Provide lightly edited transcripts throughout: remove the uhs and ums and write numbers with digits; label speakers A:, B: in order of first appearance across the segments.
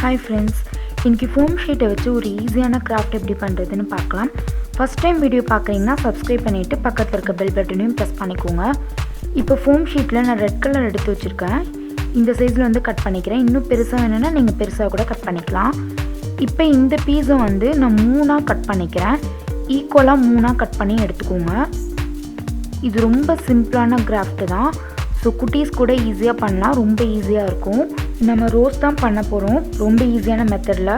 A: Hi friends, இன்னைக்கு foam sheet வச்சு ஒரு ஈஸியான கிராஃப்ட் எப்படி பண்றதுன்னு பார்க்கலாம். First time வீடியோ பார்க்கறீங்கன்னா subscribe பண்ணிட்டு பக்கத்துல இருக்க bell button-ஐயும் press பண்ணிக்கோங்க. இப்போ foam sheetல நான் ரெட் கலர் எடுத்து வச்சிருக்கேன். இந்த சைஸ்ல வந்து கட் பண்ணிக்கிறேன். இன்னும் பெருசா வேணும்னா நீங்க பெருசா கூட கட் பண்ணிக்கலாம். இப்போ இந்த பீஸை வந்து நான் மூணா கட் பண்ணிக்கிறேன். ஈக்குவலா மூணா கட் பண்ணி எடுத்துக்கோங்க. இது ரொம்ப சிம்பிளான கிராஃப்ட் தான். ஸோ குட்டீஸ் கூட ஈஸியாக பண்ணலாம், ரொம்ப ஈஸியாக இருக்கும். நம்ம ரோஸ்ட் தான் பண்ண போகிறோம், ரொம்ப ஈஸியான மெத்தடில்.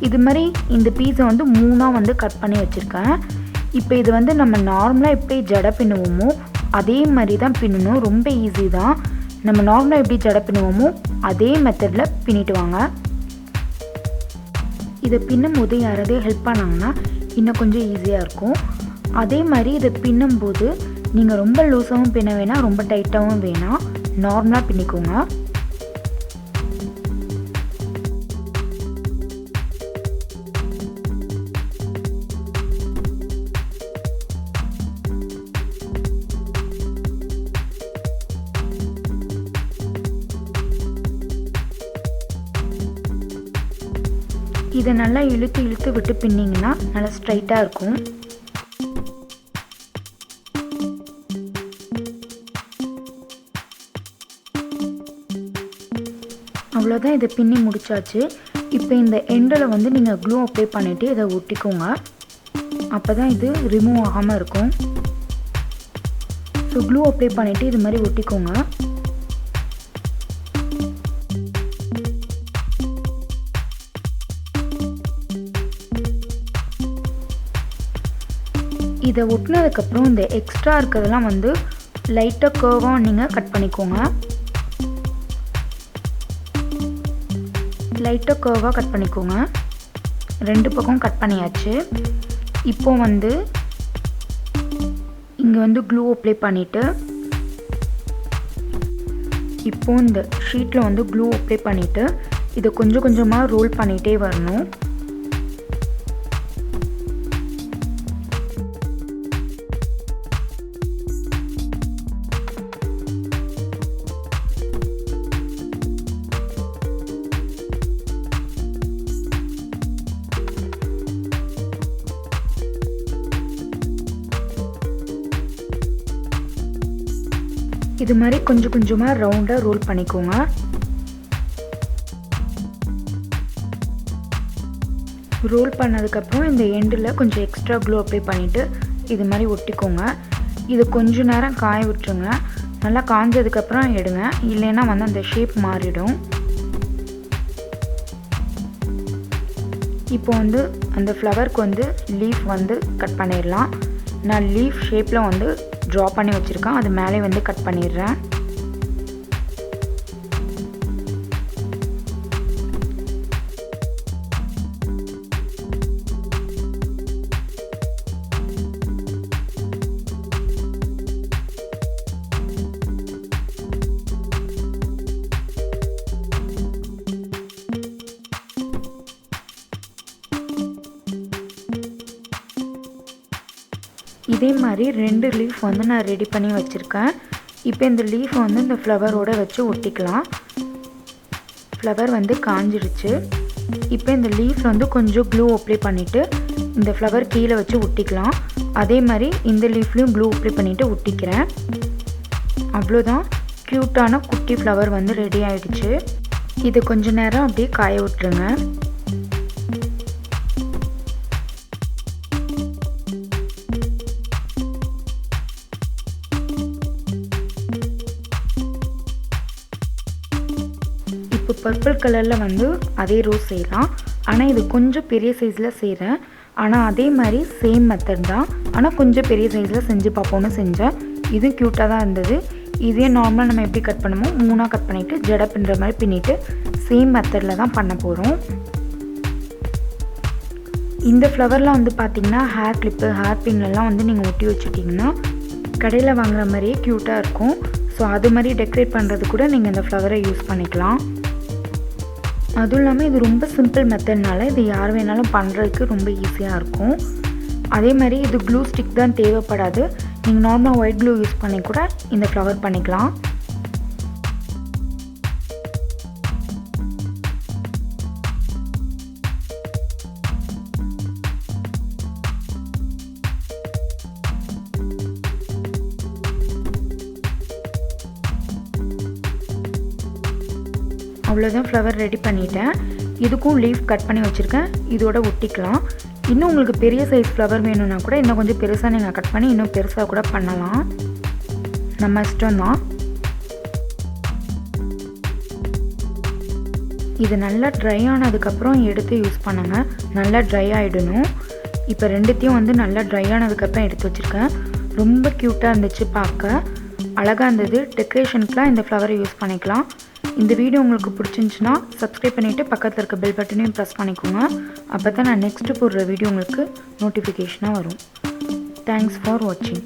A: இது மாதிரி இந்த பீஸை வந்து மூணாக வந்து கட் பண்ணி வச்சுருக்கேன். இப்போ இது வந்து நம்ம நார்மலாக எப்படி ஜடை பின்னுவோமோ அதே மாதிரி தான் பின்னணும், ரொம்ப ஈஸி தான். நம்ம நார்மலாக எப்படி ஜடை பின்னுவோமோ அதே மெத்தடில் பின்னிட்டு வாங்க. இதை பின்னும் போது யாராவது ஹெல்ப் பண்ணாங்கன்னா இன்னும் கொஞ்சம் ஈஸியாக இருக்கும். அதே மாதிரி இதை பின்னும்போது நீங்கள் ரொம்ப லூஸாகவும் பின்ன வேணாம், ரொம்ப டைட்டாகவும் வேணாம், நார்மலாக பின்னிக்கோங்க. இதை நல்லா இழுத்து இழுத்து விட்டு பின்னிங்கன்னா நல்லா ஸ்ட்ரைட்டாக இருக்கும். அவ்வளோதான், இதை பின்னி முடிச்சாச்சு. இப்போ இந்த எண்டில் வந்து நீங்கள் க்ளூ அப்ளை பண்ணிவிட்டு இதை ஒட்டிக்கோங்க, அப்போ தான் இது ரிமூவ் ஆகாமல் இருக்கும். ஸோ க்ளூ அப்ளை பண்ணிவிட்டு இது மாதிரி ஒட்டிக்கோங்க. இதை ஒட்டினதுக்கப்புறம் இந்த எக்ஸ்ட்ரா இருக்கிறதெல்லாம் வந்து லைட்டாக கர்வாக நீங்கள் கட் பண்ணிக்கோங்க. லைட்டாக கர்வாக கட் பண்ணிக்கோங்க. ரெண்டு பக்கம் கட் பண்ணியாச்சு. இப்போ வந்து இங்கே வந்து க்ளூ அப்ளை பண்ணிவிட்டு இப்போ இந்த ஷீட்டில் வந்து க்ளூ அப்ளை பண்ணிவிட்டு இதை கொஞ்சம் கொஞ்சமாக ரோல் பண்ணிகிட்டே வரணும். இது மாதிரி கொஞ்சம் கொஞ்சமாக ரவுண்டாக ரோல் பண்ணிக்கோங்க. ரோல் பண்ணதுக்கப்புறம் இந்த எண்டில் கொஞ்சம் எக்ஸ்ட்ரா க்ளூ அப்ளை பண்ணிவிட்டு இது மாதிரி ஒட்டிக்கோங்க. இது கொஞ்சம் நேரம் காய விட்டுருங்க. நல்லா காஞ்சதுக்கப்புறம் எடுங்க, இல்லைன்னா வந்து அந்த ஷேப் மாறிடும். இப்போ வந்து அந்த ஃப்ளவருக்கு வந்து லீஃப் வந்து கட் பண்ணிடலாம். நான் லீஃப் ஷேப்பில் வந்து ட்ரா பண்ணி வச்சுருக்கேன், அது மேலே வந்து கட் பண்ணிடுறேன். இதே மாதிரி ரெண்டு லீஃப் வந்து நான் ரெடி பண்ணி வச்சுருக்கேன். இப்போ இந்த லீஃப் வந்து இந்த ஃப்ளவரோடு வச்சு ஒட்டிக்கலாம். ஃப்ளவர் வந்து காஞ்சிடுச்சு. இப்போ இந்த லீஃப் வந்து கொஞ்சம் க்ளூ அப்ளை பண்ணிவிட்டு இந்த ஃப்ளவர் கீழே வச்சு ஒட்டிக்கலாம். அதே மாதிரி இந்த லீஃப்லேயும் க்ளூ அப்ளை பண்ணிவிட்டு ஒட்டிக்கிறேன். அவ்வளோதான், க்யூட்டான குட்டி ஃப்ளவர் வந்து ரெடி ஆகிடுச்சு. இது கொஞ்சம் நேரம் அப்படியே காய விட்டுருங்க. இப்போ பர்பிள் கலரில் வந்து அதே ரோஸ் செய்யலாம், ஆனால் இது கொஞ்சம் பெரிய சைஸில் செய்கிறேன். ஆனால் அதே மாதிரி சேம் மெத்தட் தான், ஆனால் கொஞ்சம் பெரிய சைஸில் செஞ்சு பார்ப்போன்னு செஞ்சேன். இதுவும் க்யூட்டாக தான் இருந்தது. இதே நார்மலாக நம்ம எப்படி கட் பண்ணுமோ மூணாக கட் பண்ணிவிட்டு ஜடை பின்னுற மாதிரி பின்னிட்டு சேம் மெத்தடில் தான் பண்ண போகிறோம். இந்த ஃப்ளவர்லாம் வந்து பார்த்திங்கன்னா ஹேர் கிளிப்பு, ஹேர் பின்லாம் வந்து நீங்கள் ஒட்டி வச்சுட்டிங்கன்னா கடையில் வாங்குகிற மாதிரியே க்யூட்டாக இருக்கும். ஸோ அது மாதிரி டெக்கரேட் பண்ணுறது கூட நீங்கள் இந்த ஃப்ளவரை யூஸ் பண்ணிக்கலாம். அதுவும் இல்லாமல் இது ரொம்ப சிம்பிள் மெத்தட்னால இது யார் வேணாலும் பண்ணுறதுக்கு ரொம்ப ஈஸியாக இருக்கும். அதே மாதிரி இது க்ளூ ஸ்டிக் தான் தேவைப்படாது, நீங்கள் நார்மலாக ஒயிட் க்ளூ யூஸ் பண்ணி கூட இந்த ஃப்ளவர் பண்ணிக்கலாம். அவ்வளோதான், ஃப்ளவர் ரெடி பண்ணிட்டேன். இதுக்கும் லீஃப் கட் பண்ணி வச்சுருக்கேன், இதோட ஒட்டிக்கலாம். இன்னும் உங்களுக்கு பெரிய சைஸ் ஃப்ளவர் வேணும்னா கூட இன்னும் கொஞ்சம் பெருசாக நீங்கள் கட் பண்ணி இன்னும் பெருசாக கூட பண்ணலாம், நம்ம இஷ்டம்தான். இது நல்லா ட்ரை ஆனதுக்கப்புறம் எடுத்து யூஸ் பண்ணுங்கள், நல்லா ட்ரை ஆகிடணும். இப்போ ரெண்டுத்தையும் வந்து நல்லா ட்ரை ஆனதுக்கப்புறம் எடுத்து வச்சுருக்கேன். ரொம்ப க்யூட்டாக இருந்துச்சு, பார்க்க அழகாக இருந்தது. டெக்கரேஷனுக்குலாம் இந்த ஃப்ளவரை யூஸ் பண்ணிக்கலாம். இந்த வீடியோ உங்களுக்கு பிடிச்சிருந்துச்சுன்னா சப்ஸ்கிரைப் பண்ணிவிட்டு பக்கத்தில் இருக்க பெல் பட்டனையும் ப்ரெஸ் பண்ணிக்கோங்க. அப்போ தான் நான் நெக்ஸ்ட்டு போடுற வீடியோ உங்களுக்கு நோட்டிஃபிகேஷனாக வரும். தேங்க்ஸ் ஃபார் வாட்சிங்.